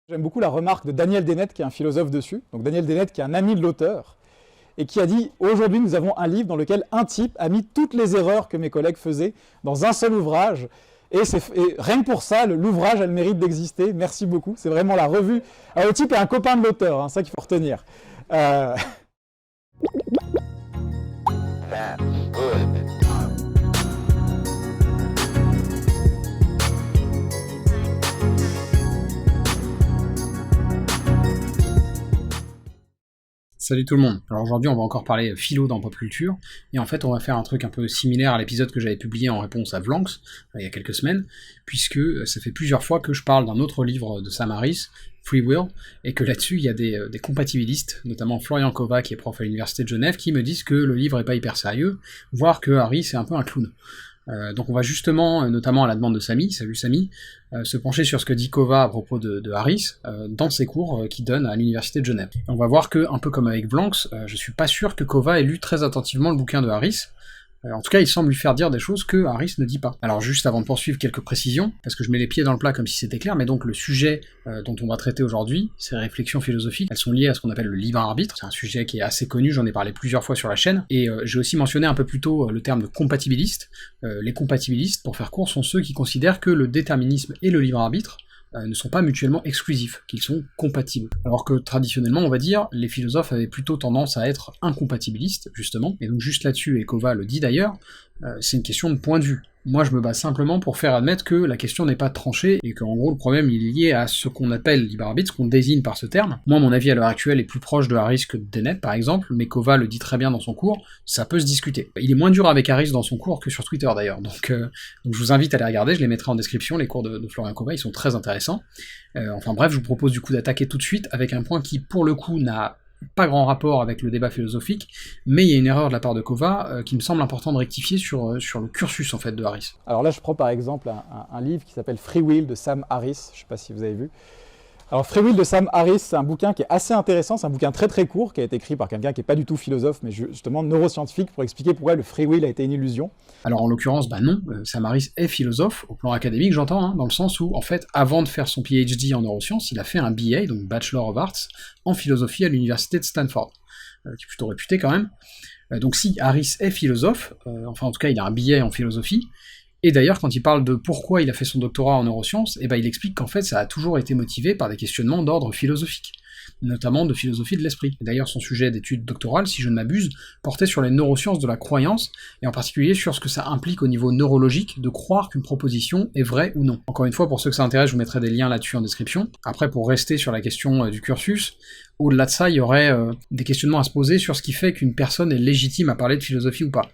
J'aime beaucoup la remarque de Daniel Dennett, qui est un philosophe dessus. Donc Daniel Dennett, qui est un ami de l'auteur, et qui a dit « Aujourd'hui, nous avons un livre dans lequel un type a mis toutes les erreurs que mes collègues faisaient dans un seul ouvrage. Et rien que pour ça, l'ouvrage a le mérite d'exister. Merci beaucoup. » C'est vraiment la revue. Alors, le type est un copain de l'auteur, hein, ça qu'il faut retenir. Salut tout le monde. Alors aujourd'hui on va encore parler philo dans Pop Culture, et en fait on va faire un truc un peu similaire à l'épisode que j'avais publié en réponse à Vlanx, il y a quelques semaines, puisque ça fait plusieurs fois que je parle d'un autre livre de Sam Harris, Free Will, et que là-dessus il y a des compatibilistes, notamment Florian Kova qui est prof à l'université de Genève, qui me disent que le livre est pas hyper sérieux, voire que Harris est un peu un clown. Donc on va justement, notamment à la demande de Samy, salut Samy, se pencher sur ce que dit Kova à propos de Harris dans ses cours qu'il donne à l'université de Genève. On va voir que, un peu comme avec Vlanx, je suis pas sûr que Kova ait lu très attentivement le bouquin de Harris. En tout cas, il semble lui faire dire des choses que Harris ne dit pas. Alors juste avant de poursuivre, quelques précisions, parce que je mets les pieds dans le plat comme si c'était clair, mais donc le sujet dont on va traiter aujourd'hui, ces réflexions philosophiques, elles sont liées à ce qu'on appelle le libre arbitre, c'est un sujet qui est assez connu, j'en ai parlé plusieurs fois sur la chaîne, et j'ai aussi mentionné un peu plus tôt le terme de compatibiliste. Les compatibilistes, pour faire court, sont ceux qui considèrent que le déterminisme et le libre arbitre ne sont pas mutuellement exclusifs, qu'ils sont compatibles. Alors que traditionnellement, on va dire, les philosophes avaient plutôt tendance à être incompatibilistes, justement, et donc juste là-dessus, et Kova le dit d'ailleurs, c'est une question de point de vue. Moi je me base simplement pour faire admettre que la question n'est pas tranchée, et qu'en gros le problème il est lié à ce qu'on appelle libre arbitre, ce qu'on désigne par ce terme. Moi mon avis à l'heure actuelle est plus proche de Harris que de Dennett par exemple, mais Kova le dit très bien dans son cours, ça peut se discuter. Il est moins dur avec Harris dans son cours que sur Twitter d'ailleurs, donc je vous invite à les regarder, je les mettrai en description, les cours de Florian Kova, ils sont très intéressants. Enfin bref, je vous propose du coup d'attaquer tout de suite avec un point qui pour le coup n'a pas grand rapport avec le débat philosophique, mais il y a une erreur de la part de Kova qui me semble important de rectifier sur le cursus en fait de Harris. Alors là, je prends par exemple un livre qui s'appelle Free Will de Sam Harris, je ne sais pas si vous avez vu. Alors Free Will de Sam Harris, c'est un bouquin qui est assez intéressant, c'est un bouquin très très court, qui a été écrit par quelqu'un qui n'est pas du tout philosophe, mais justement neuroscientifique, pour expliquer pourquoi le free will a été une illusion. Alors en l'occurrence, bah non, Sam Harris est philosophe, au plan académique j'entends, hein, dans le sens où, en fait, avant de faire son PhD en neurosciences, il a fait un BA, donc Bachelor of Arts, en philosophie à l'université de Stanford, qui est plutôt réputé quand même. Donc si Harris est philosophe, enfin en tout cas il a un BA en philosophie, et d'ailleurs, quand il parle de pourquoi il a fait son doctorat en neurosciences, eh ben, il explique qu'en fait, ça a toujours été motivé par des questionnements d'ordre philosophique, notamment de philosophie de l'esprit. D'ailleurs, son sujet d'étude doctorale, si je ne m'abuse, portait sur les neurosciences de la croyance, et en particulier sur ce que ça implique au niveau neurologique de croire qu'une proposition est vraie ou non. Encore une fois, pour ceux que ça intéresse, je vous mettrai des liens là-dessus en description. Après, pour rester sur la question du cursus, au-delà de ça, il y aurait des questionnements à se poser sur ce qui fait qu'une personne est légitime à parler de philosophie ou pas.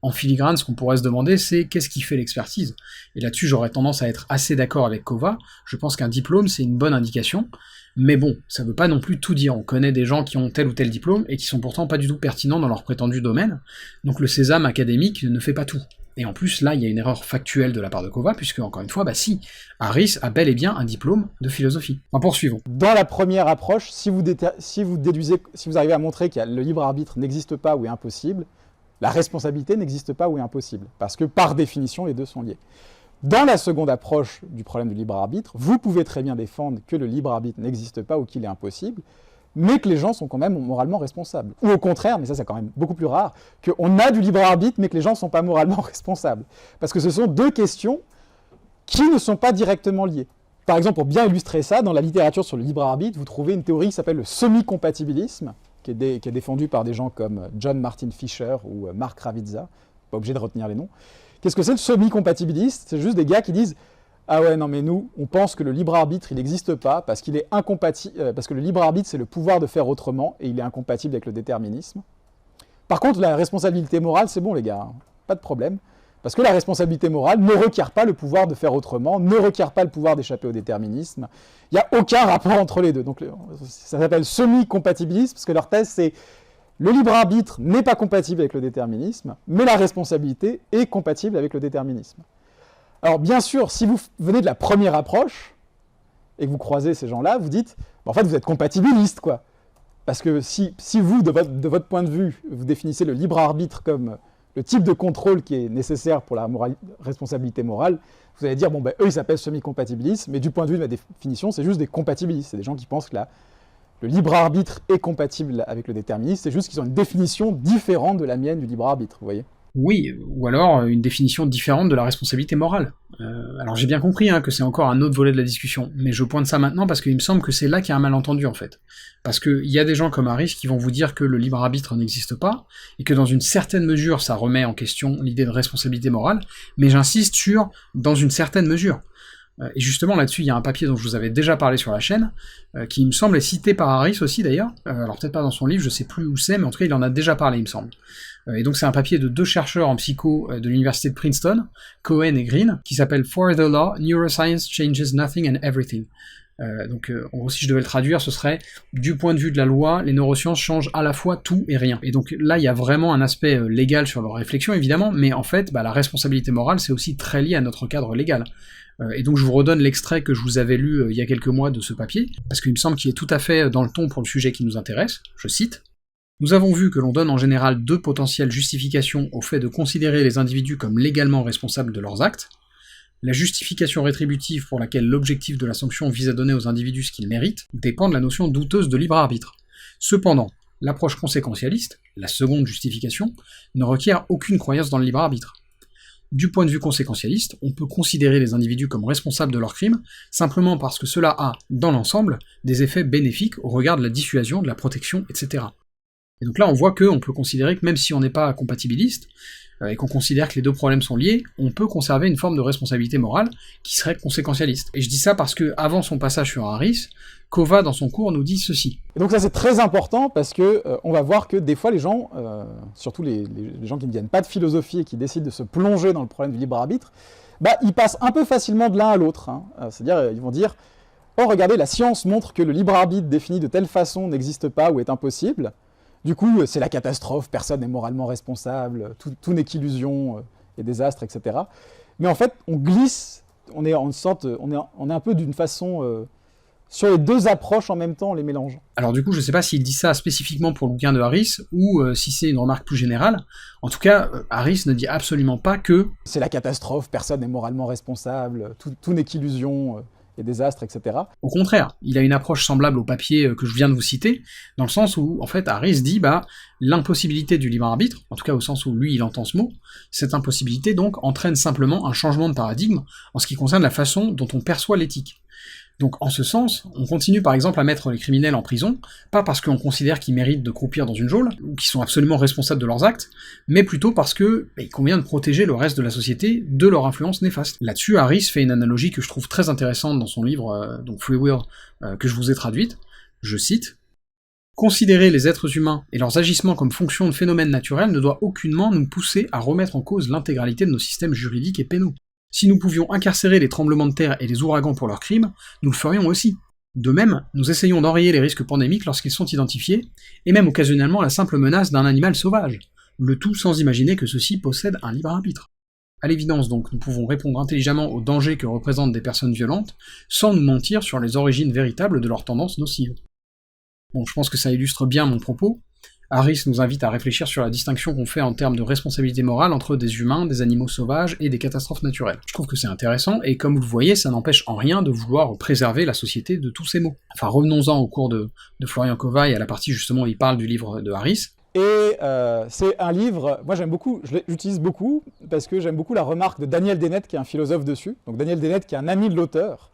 En filigrane, ce qu'on pourrait se demander, c'est qu'est-ce qui fait l'expertise? Et là-dessus, j'aurais tendance à être assez d'accord avec Kova, je pense qu'un diplôme, c'est une bonne indication, mais bon, ça veut pas non plus tout dire, on connaît des gens qui ont tel ou tel diplôme, et qui sont pourtant pas du tout pertinents dans leur prétendu domaine, donc le sésame académique ne fait pas tout. Et en plus, là, il y a une erreur factuelle de la part de Kova, puisque, encore une fois, bah si, Harris a bel et bien un diplôme de philosophie. Enfin, poursuivons. Dans la première approche, si vous arrivez à montrer que le libre arbitre n'existe pas ou est impossible, la responsabilité n'existe pas ou est impossible, parce que par définition, les deux sont liés. Dans la seconde approche du problème du libre arbitre, vous pouvez très bien défendre que le libre arbitre n'existe pas ou qu'il est impossible, mais que les gens sont quand même moralement responsables. Ou au contraire, mais ça c'est quand même beaucoup plus rare, qu'on a du libre arbitre, mais que les gens ne sont pas moralement responsables. Parce que ce sont deux questions qui ne sont pas directement liées. Par exemple, pour bien illustrer ça, dans la littérature sur le libre arbitre, vous trouvez une théorie qui s'appelle le semi-compatibilisme, qui est défendu par des gens comme John Martin Fisher ou Mark Ravizza, pas obligé de retenir les noms. Qu'est-ce que c'est le semi-compatibiliste? C'est juste des gars qui disent « Ah ouais, non mais nous, on pense que le libre arbitre, il n'existe pas, parce qu'il est incompatible, parce que le libre arbitre, c'est le pouvoir de faire autrement, et il est incompatible avec le déterminisme. Par contre, la responsabilité morale, c'est bon les gars, hein, pas de problème. Parce que la responsabilité morale ne requiert pas le pouvoir de faire autrement, ne requiert pas le pouvoir d'échapper au déterminisme. Il n'y a aucun rapport entre les deux. Donc ça s'appelle semi-compatibilisme, parce que leur thèse c'est le libre arbitre n'est pas compatible avec le déterminisme, mais la responsabilité est compatible avec le déterminisme. Alors bien sûr, si vous venez de la première approche, et que vous croisez ces gens-là, vous dites, en fait vous êtes compatibiliste, quoi. Parce que si vous, de votre point de vue, vous définissez le libre arbitre comme le type de contrôle qui est nécessaire pour la responsabilité morale, vous allez dire, bon, ben, eux, ils s'appellent semi-compatibilistes, mais du point de vue de ma définition, c'est juste des compatibilistes. C'est des gens qui pensent que le libre arbitre est compatible avec le déterminisme, c'est juste qu'ils ont une définition différente de la mienne du libre arbitre, vous voyez. Oui, ou alors une définition différente de la responsabilité morale. Alors j'ai bien compris que c'est encore un autre volet de la discussion, mais je pointe ça maintenant parce qu'il me semble que c'est là qu'il y a un malentendu en fait. Parce qu'il y a des gens comme Harris qui vont vous dire que le libre arbitre n'existe pas, et que dans une certaine mesure ça remet en question l'idée de responsabilité morale, mais j'insiste sur « dans une certaine mesure ». Et justement là-dessus, il y a un papier dont je vous avais déjà parlé sur la chaîne, qui il me semble est cité par Harris aussi d'ailleurs, alors peut-être pas dans son livre, je sais plus où c'est, mais en tout cas il en a déjà parlé il me semble. Et donc c'est un papier de 2 chercheurs en psycho de l'université de Princeton, Cohen et Green, qui s'appelle For the Law, Neuroscience Changes Nothing and Everything. Donc en gros, si je devais le traduire, ce serait du point de vue de la loi, les neurosciences changent à la fois tout et rien. Et donc là, il y a vraiment un aspect légal sur leur réflexion, évidemment, mais en fait, la responsabilité morale, c'est aussi très lié à notre cadre légal. Et donc je vous redonne l'extrait que je vous avais lu il y a quelques mois de ce papier, parce qu'il me semble qu'il est tout à fait dans le ton pour le sujet qui nous intéresse, je cite. Nous avons vu que l'on donne en général 2 potentielles justifications au fait de considérer les individus comme légalement responsables de leurs actes. La justification rétributive pour laquelle l'objectif de la sanction vise à donner aux individus ce qu'ils méritent dépend de la notion douteuse de libre arbitre. Cependant, l'approche conséquentialiste, la seconde justification, ne requiert aucune croyance dans le libre arbitre. Du point de vue conséquentialiste, on peut considérer les individus comme responsables de leurs crimes simplement parce que cela a, dans l'ensemble, des effets bénéfiques au regard de la dissuasion, de la protection, etc. Et donc là, on voit qu'on peut considérer que même si on n'est pas compatibiliste, et qu'on considère que les 2 problèmes sont liés, on peut conserver une forme de responsabilité morale qui serait conséquentialiste. Et je dis ça parce que, avant son passage sur Harris, Kova, dans son cours, nous dit ceci. Et donc ça, c'est très important parce que on va voir que des fois, les gens, surtout les gens qui ne viennent pas de philosophie et qui décident de se plonger dans le problème du libre arbitre, ils passent un peu facilement de l'un à l'autre. C'est-à-dire, ils vont dire « Oh, regardez, la science montre que le libre arbitre défini de telle façon n'existe pas ou est impossible. » Du coup, c'est la catastrophe, personne n'est moralement responsable, tout n'est qu'illusion et désastre, etc. Mais en fait, on glisse, on est un peu d'une façon sur les 2 approches en même temps, en les mélangeant. Alors du coup, je sais pas s'il dit ça spécifiquement pour le bouquin de Harris, ou si c'est une remarque plus générale. En tout cas, Harris ne dit absolument pas que c'est la catastrophe, personne n'est moralement responsable, tout n'est qu'illusion et désastres, etc. Au contraire, il a une approche semblable au papier que je viens de vous citer, dans le sens où, en fait, Harris dit, l'impossibilité du libre arbitre, en tout cas au sens où lui il entend ce mot, cette impossibilité donc entraîne simplement un changement de paradigme en ce qui concerne la façon dont on perçoit l'éthique. Donc en ce sens, on continue par exemple à mettre les criminels en prison, pas parce qu'on considère qu'ils méritent de croupir dans une geôle, ou qu'ils sont absolument responsables de leurs actes, mais plutôt parce que il convient de protéger le reste de la société de leur influence néfaste. Là-dessus, Harris fait une analogie que je trouve très intéressante dans son livre, donc Free Will, que je vous ai traduite, je cite, « Considérer les êtres humains et leurs agissements comme fonction de phénomènes naturels ne doit aucunement nous pousser à remettre en cause l'intégralité de nos systèmes juridiques et pénaux. Si nous pouvions incarcérer les tremblements de terre et les ouragans pour leurs crimes, nous le ferions aussi. De même, nous essayons d'enrayer les risques pandémiques lorsqu'ils sont identifiés, et même occasionnellement la simple menace d'un animal sauvage, le tout sans imaginer que ceux-ci possèdent un libre arbitre. À l'évidence donc, nous pouvons répondre intelligemment aux dangers que représentent des personnes violentes, sans nous mentir sur les origines véritables de leurs tendances nocives. » Bon, je pense que ça illustre bien mon propos. Harris nous invite à réfléchir sur la distinction qu'on fait en termes de responsabilité morale entre des humains, des animaux sauvages et des catastrophes naturelles. Je trouve que c'est intéressant, et comme vous le voyez, ça n'empêche en rien de vouloir préserver la société de tous ces maux. Enfin, revenons-en au cours de Florian Kova et à la partie justement où il parle du livre de Harris. Et c'est un livre, moi j'aime beaucoup, je l'utilise beaucoup, parce que j'aime beaucoup la remarque de Daniel Dennett, qui est un philosophe dessus, donc Daniel Dennett qui est un ami de l'auteur,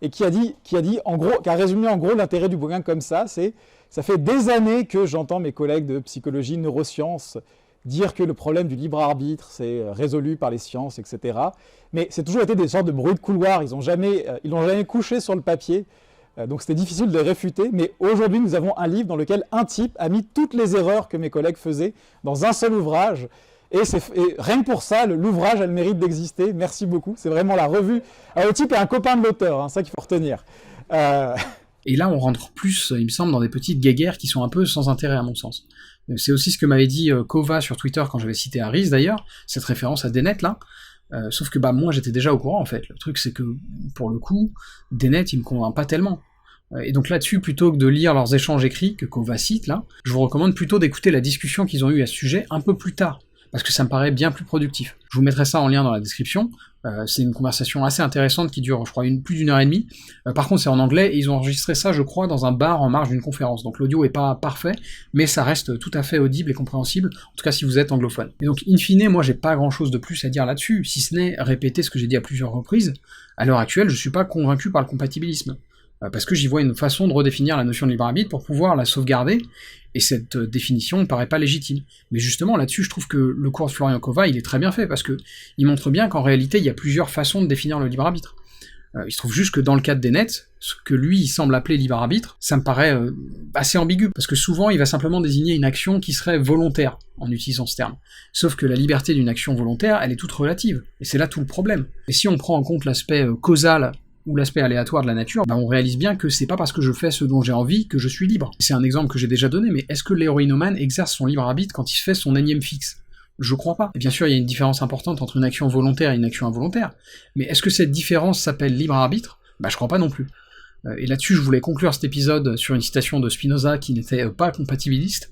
et qui a résumé en gros l'intérêt du bouquin comme ça, c'est ça fait des années que j'entends mes collègues de psychologie, neurosciences, dire que le problème du libre arbitre, c'est résolu par les sciences, etc. Mais c'est toujours été des sortes de bruits de couloir, ils l'ont jamais couché sur le papier, donc c'était difficile de réfuter, mais aujourd'hui nous avons un livre dans lequel un type a mis toutes les erreurs que mes collègues faisaient dans un seul ouvrage, et rien que pour ça, l'ouvrage a le mérite d'exister, merci beaucoup, c'est vraiment la revue. Alors le type est un copain de l'auteur, ça qu'il faut retenir. Et là, on rentre plus, il me semble, dans des petites guéguerres qui sont un peu sans intérêt à mon sens. C'est aussi ce que m'avait dit Kova sur Twitter quand j'avais cité Harris d'ailleurs, cette référence à Dennett là, sauf que moi j'étais déjà au courant en fait. Le truc c'est que, pour le coup, Dennett il me convainc pas tellement. Et donc là-dessus, plutôt que de lire leurs échanges écrits, que Kova cite là, je vous recommande plutôt d'écouter la discussion qu'ils ont eue à ce sujet un peu plus tard, parce que ça me paraît bien plus productif. Je vous mettrai ça en lien dans la description. C'est une conversation assez intéressante qui dure, je crois, plus d'une heure et demie. Par contre, c'est en anglais, et ils ont enregistré ça, je crois, dans un bar en marge d'une conférence. Donc l'audio est pas parfait, mais ça reste tout à fait audible et compréhensible, en tout cas si vous êtes anglophone. Et donc, in fine, moi j'ai pas grand-chose de plus à dire là-dessus, si ce n'est répéter ce que j'ai dit à plusieurs reprises. À l'heure actuelle, je suis pas convaincu par le compatibilisme. Parce que j'y vois une façon de redéfinir la notion de libre arbitre pour pouvoir la sauvegarder, et cette définition ne paraît pas légitime. Mais justement, là-dessus, je trouve que le cours de Florian Kova, il est très bien fait, parce que il montre bien qu'en réalité, il y a plusieurs façons de définir le libre arbitre. Il se trouve juste que dans le cas des nets, ce que lui, il semble appeler libre arbitre, ça me paraît assez ambigu, parce que souvent, il va simplement désigner une action qui serait volontaire, en utilisant ce terme. Sauf que la liberté d'une action volontaire, elle est toute relative, et c'est là tout le problème. Et si on prend en compte l'aspect causal, ou l'aspect aléatoire de la nature, on réalise bien que c'est pas parce que je fais ce dont j'ai envie que je suis libre. C'est un exemple que j'ai déjà donné, mais est-ce que l'héroïnomane exerce son libre arbitre quand il se fait son énième fixe? Je crois pas. Et bien sûr, il y a une différence importante entre une action volontaire et une action involontaire, mais est-ce que cette différence s'appelle libre arbitre? Je crois pas non plus. Et là-dessus, je voulais conclure cet épisode sur une citation de Spinoza qui n'était pas compatibiliste,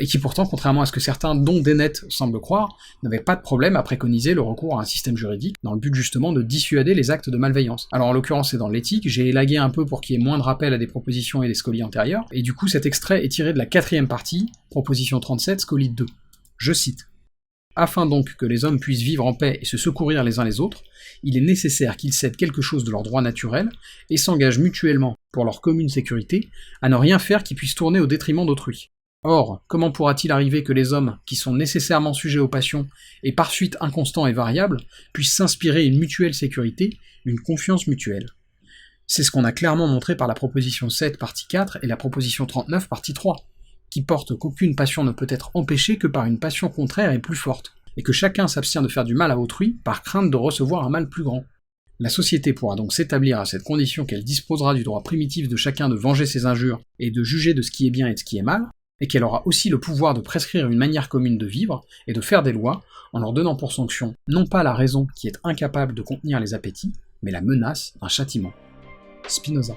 et qui pourtant, contrairement à ce que certains, dont Dennett, semblent croire, n'avait pas de problème à préconiser le recours à un système juridique, dans le but justement de dissuader les actes de malveillance. Alors en l'occurrence c'est dans l'éthique, j'ai élagué un peu pour qu'il y ait moins de rappels à des propositions et des scolies antérieures, et du coup cet extrait est tiré de la 4e partie, proposition 37, scolie 2. Je cite. Afin donc que les hommes puissent vivre en paix et se secourir les uns les autres, il est nécessaire qu'ils cèdent quelque chose de leurs droits naturels, et s'engagent mutuellement, pour leur commune sécurité, à ne rien faire qui puisse tourner au détriment d'autrui. Or, comment pourra-t-il arriver que les hommes, qui sont nécessairement sujets aux passions, et par suite inconstants et variables, puissent s'inspirer une mutuelle sécurité, une confiance mutuelle? C'est ce qu'on a clairement montré par la proposition 7, partie 4, et la proposition 39, partie 3, qui porte qu'aucune passion ne peut être empêchée que par une passion contraire et plus forte, et que chacun s'abstient de faire du mal à autrui par crainte de recevoir un mal plus grand. La société pourra donc s'établir à cette condition qu'elle disposera du droit primitif de chacun de venger ses injures et de juger de ce qui est bien et de ce qui est mal, et qu'elle aura aussi le pouvoir de prescrire une manière commune de vivre et de faire des lois, en leur donnant pour sanction non pas la raison qui est incapable de contenir les appétits, mais la menace d'un châtiment. Spinoza.